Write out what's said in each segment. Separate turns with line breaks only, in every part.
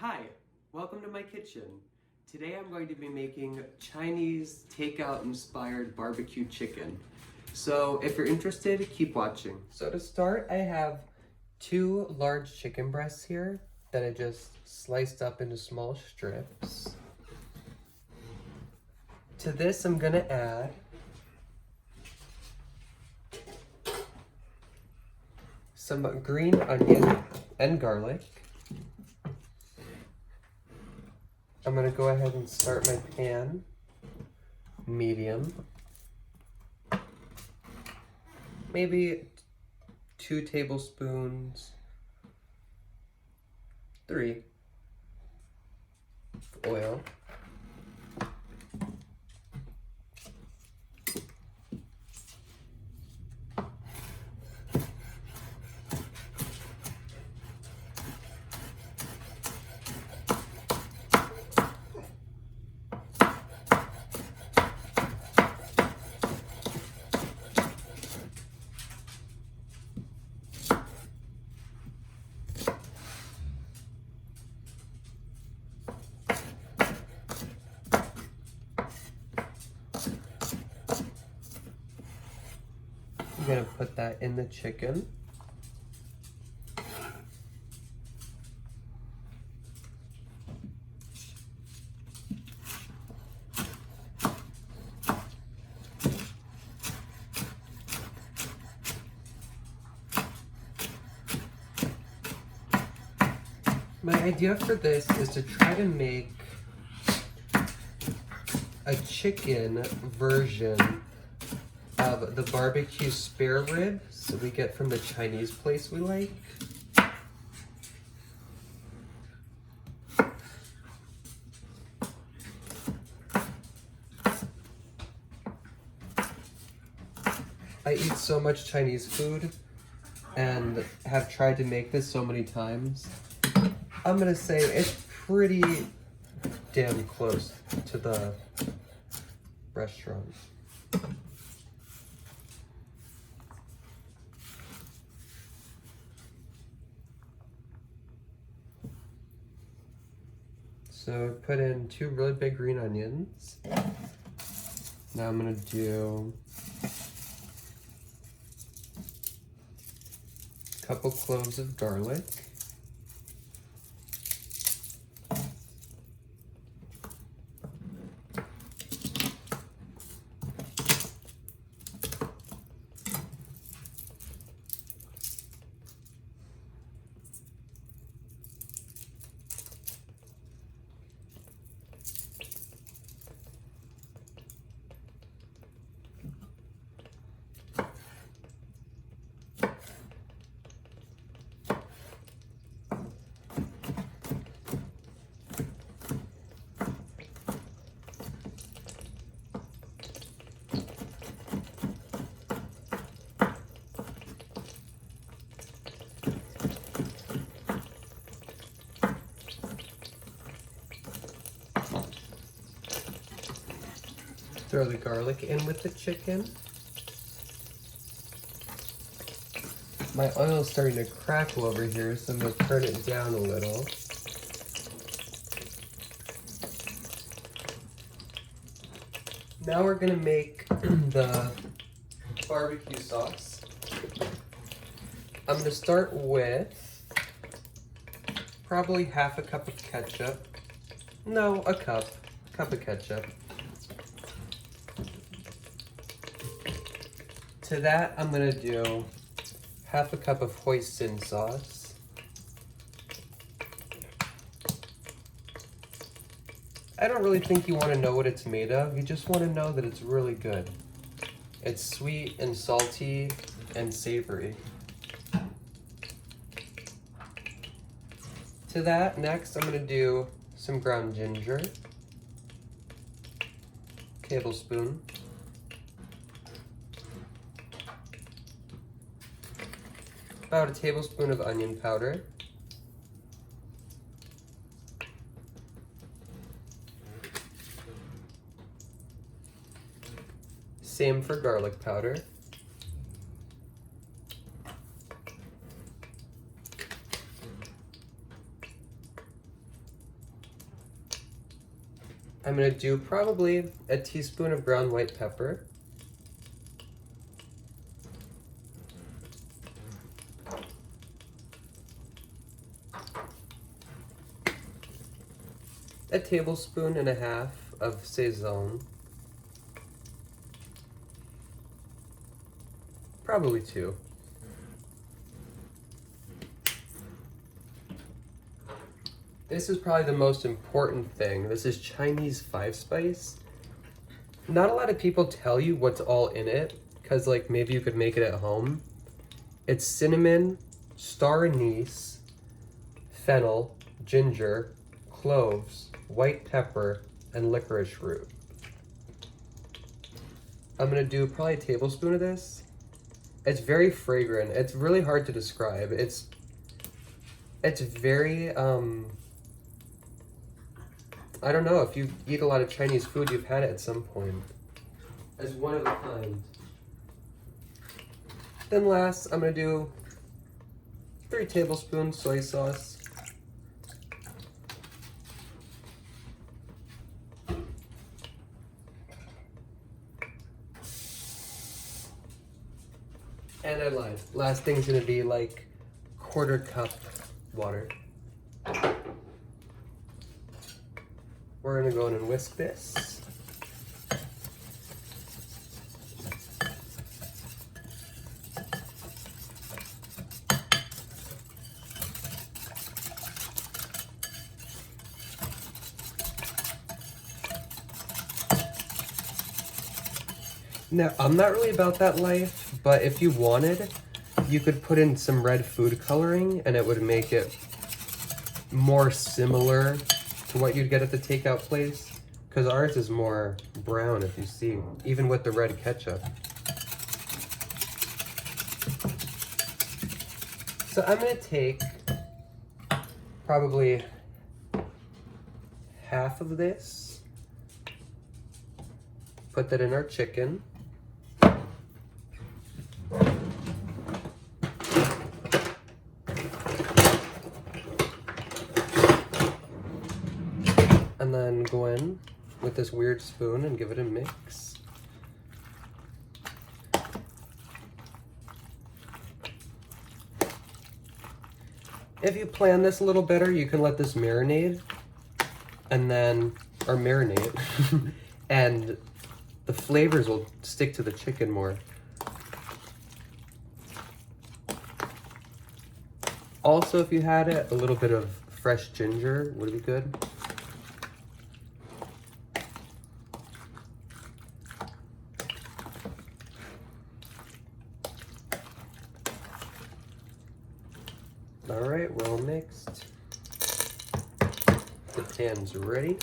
Hi, welcome to my kitchen. Today I'm going to be making Chinese takeout inspired barbecue chicken. So if you're interested, keep watching. So to start, I have 2 large chicken breasts here that I just sliced up into small strips. To this, I'm gonna add some green onion and garlic. I'm gonna go ahead and start my pan medium. Maybe 2 tablespoons, 3 of oil. I'm gonna put that in the chicken. My idea for this is to try to make a chicken version of the barbecue spare rib so we get from the Chinese place we like. I eat so much Chinese food and have tried to make this so many times. I'm gonna say it's pretty damn close to the restaurant. So put in 2 really big green onions. Now I'm gonna do a couple cloves of garlic. Throw the garlic in with the chicken. My oil is starting to crackle over here, so I'm going to turn it down a little. Now we're going to make the barbecue sauce. I'm going to start with probably half a cup of ketchup. No, a cup of ketchup. To that, I'm gonna do half a cup of hoisin sauce. I don't really think you want to know what it's made of. You just want to know that it's really good. It's sweet and salty and savory. To that, next I'm gonna do some ground ginger. Tablespoon. About a tablespoon of onion powder. Same for garlic powder. I'm gonna do probably a teaspoon of ground white pepper. A tablespoon and a half of Sazon. Probably 2. This is probably the most important thing. This is Chinese 5-spice. Not a lot of people tell you what's all in it, because like maybe you could make it at home. It's cinnamon, star anise, fennel, ginger, cloves, white pepper, and licorice root. I'm gonna do probably a tablespoon of this. It's very fragrant. It's really hard to describe. It's very, I don't know, if you eat a lot of Chinese food, you've had it at some point. It's one of a kind. Then last, I'm gonna do 3 tablespoons soy sauce. And I lied. Last thing's gonna be like 1/4 cup water. We're gonna go in and whisk this. Now, I'm not really about that life, but if you wanted, you could put in some red food coloring and it would make it more similar to what you'd get at the takeout place. Because ours is more brown, if you see, even with the red ketchup. So I'm gonna take probably half of this, put that in our chicken. And then go in with this weird spoon and give it a mix. If you plan this a little better, you can let this marinate and then, or marinate, and the flavors will stick to the chicken more. Also, if you had it, a little bit of fresh ginger would be good. All right, we're all mixed. The pan's ready.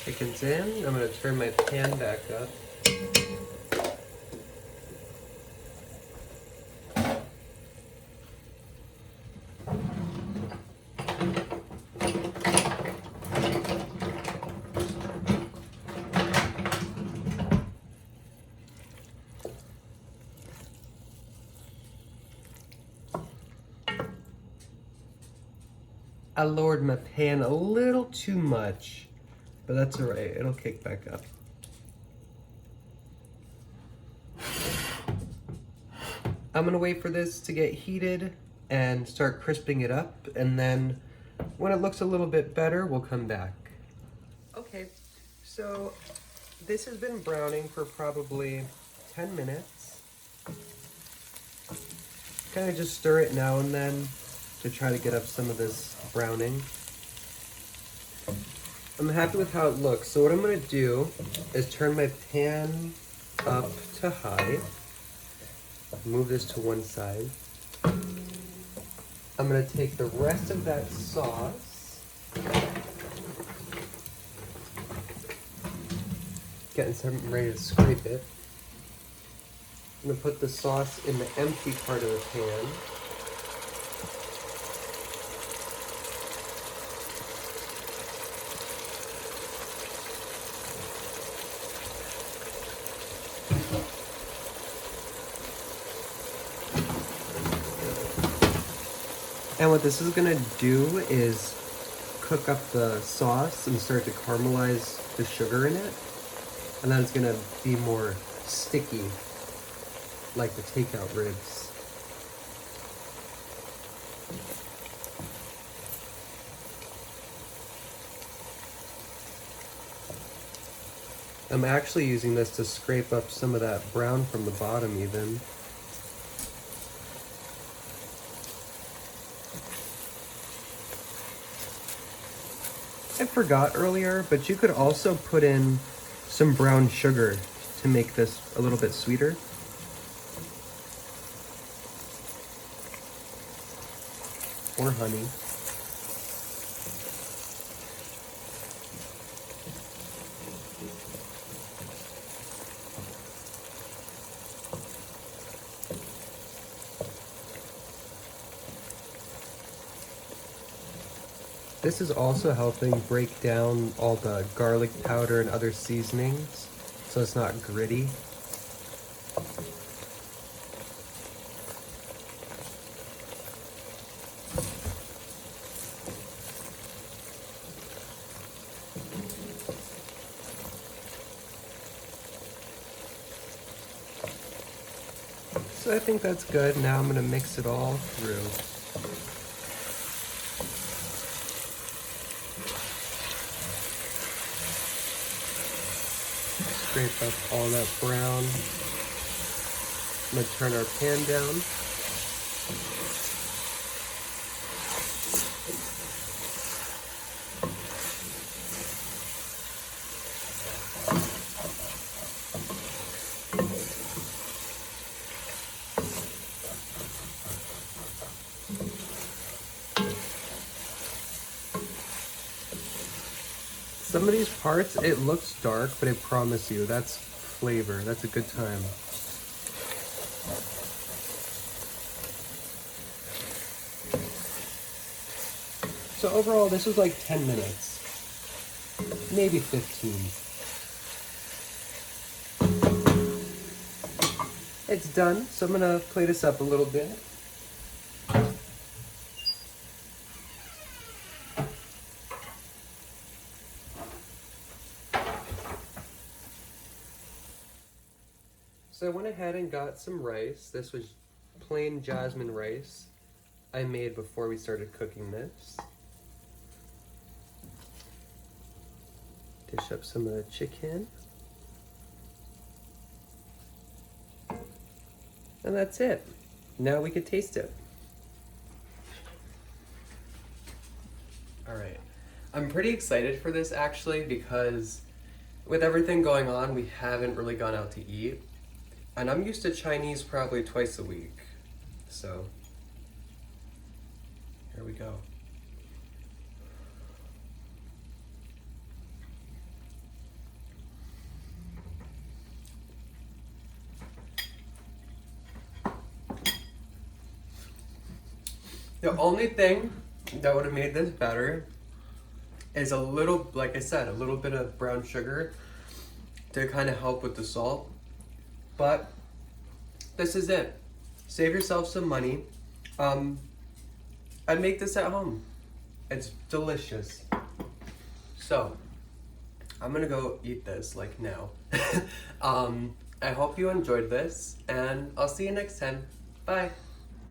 Chicken's in. I'm gonna turn my pan back up. I lowered my pan a little too much, but that's all right. It'll kick back up. I'm gonna wait for this to get heated and start crisping it up, and then when it looks a little bit better, we'll come back. Okay, so this has been browning for probably 10 minutes. Kind of just stir it now and then to try to get up some of this browning. I'm happy with how it looks. So what I'm gonna do is turn my pan up to high. Move this to one side. I'm gonna take the rest of that sauce. Getting something ready to scrape it. I'm gonna put the sauce in the empty part of the pan. And what this is gonna do is cook up the sauce and start to caramelize the sugar in it. And then it's gonna be more sticky, like the takeout ribs. I'm actually using this to scrape up some of that brown from the bottom even. I forgot earlier, but you could also put in some brown sugar to make this a little bit sweeter. Or honey. This is also helping break down all the garlic powder and other seasonings, so it's not gritty. So I think that's good. Now I'm gonna mix it all through. Scrape up all that brown. I'm gonna turn our pan down. Some of these parts, it looks dark, but I promise you, that's flavor. That's a good time. So overall, this was like 10 minutes, maybe 15. It's done, so I'm gonna plate this up a little bit. So I went ahead and got some rice. This was plain jasmine rice I made before we started cooking this. Dish up some of the chicken. And that's it. Now we can taste it. All right. I'm pretty excited for this actually because with everything going on, we haven't really gone out to eat. And I'm used to Chinese probably twice a week. So, here we go. The only thing that would have made this better is a little, like I said, a little bit of brown sugar to kind of help with the salt. But this is it. Save yourself some money. I'd make this at home. It's delicious. So, I'm gonna go eat this like now. I hope you enjoyed this and I'll see you next time. Bye.